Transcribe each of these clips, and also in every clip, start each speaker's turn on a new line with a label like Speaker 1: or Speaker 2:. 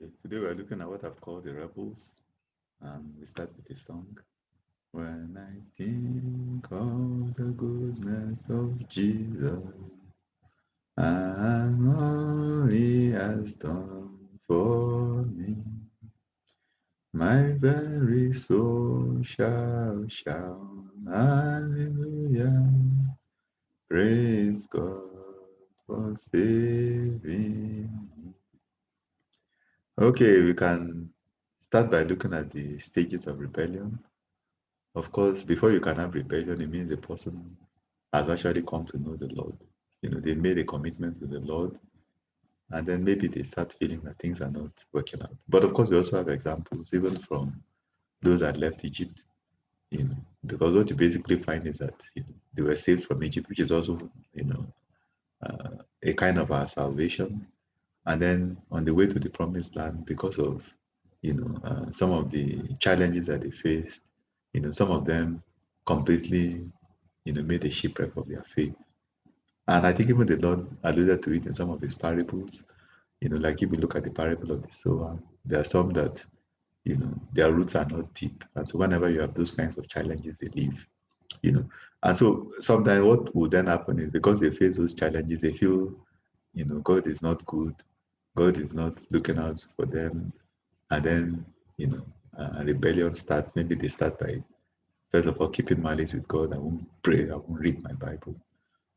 Speaker 1: Okay, today we're looking at what I've called the rebels, and we start with a song. When I think of the goodness of Jesus and all he has done for me, my very soul shall shout, hallelujah, praise God for saving me. Okay, we can start by looking at the stages of rebellion. Of course, before you can have rebellion, it means the person has actually come to know the Lord. They made a commitment to the Lord, and then maybe they start feeling that things are not working out. But of course, we also have examples, even from those that left Egypt, because what you basically find is that they were saved from Egypt, which is also, a kind of our salvation. And then on the way to the promised land, because of some of the challenges that they faced, some of them completely made a shipwreck of their faith. And I think even the Lord alluded to it in some of his parables. Like if you look at the parable of the sower, there are some that their roots are not deep, and so whenever you have those kinds of challenges, they leave. you know and so sometimes what will then happen is, because they face those challenges, they feel God is not good, God is not looking out for them. And then rebellion starts. Maybe they start by, first of all, keeping malice with God. I won't pray, I won't read my Bible,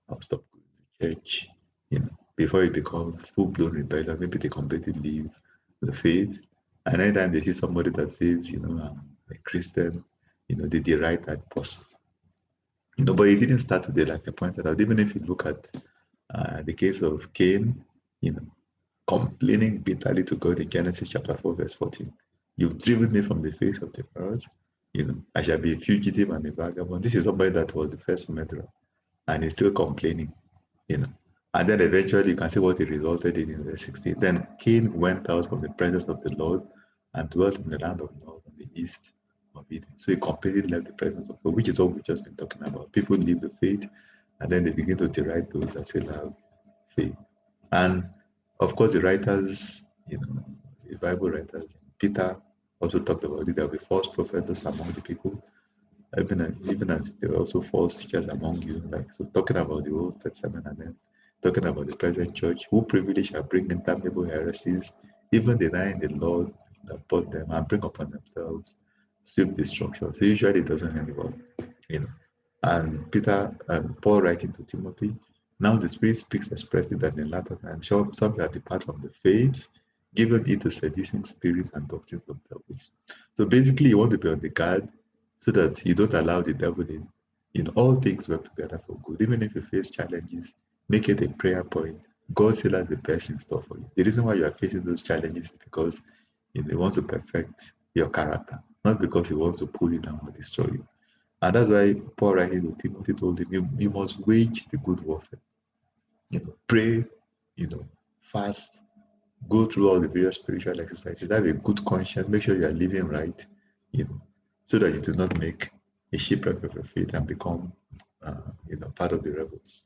Speaker 1: I'll stop going to church. Before it becomes full-blown rebellion, maybe they completely leave the faith. And anytime they see somebody that says, I'm a Christian, they deride that person. But it didn't start today, like I pointed out. Even if you look at the case of Cain, you know, complaining bitterly to God in Genesis chapter 4, verse 14. You've driven me from the face of the earth. I shall be a fugitive and a vagabond. This is somebody that was the first murderer, and he's still complaining, you know. And then eventually you can see what it resulted in verse 16. Then Cain went out from the presence of the Lord and dwelt in the land of North on the east of Eden. So he completely left the presence of God, which is what we've just been talking about. People leave the faith and then they begin to deride those that still have faith. And of course, the writers, the Bible writers, Peter also talked about it. There will be false prophets among the people, even as there are also false teachers among you. Like, so talking about the Old Testament and then talking about the present church, who privilege shall bring damnable heresies, even denying the Lord that bought them, and bring upon themselves swift destruction. So usually it doesn't end well, you know. And Peter and Paul writing to Timothy, now the Spirit speaks expressly that in latter times some shall depart from the faith, giving it to seducing spirits and doctrines of devils. So basically, you want to be on the guard so that you don't allow the devil in. All things work together for good. Even if you face challenges, make it a prayer point. God still has the best in store for you. The reason why you are facing those challenges is because He wants to perfect your character, not because He wants to pull you down or destroy you. And that's why Paul writing to Timothy told him, you must wage the good warfare. Pray, fast, go through all the various spiritual exercises, have a good conscience, make sure you are living right, you know, so that you do not make a shipwreck of your faith and become, part of the rebels.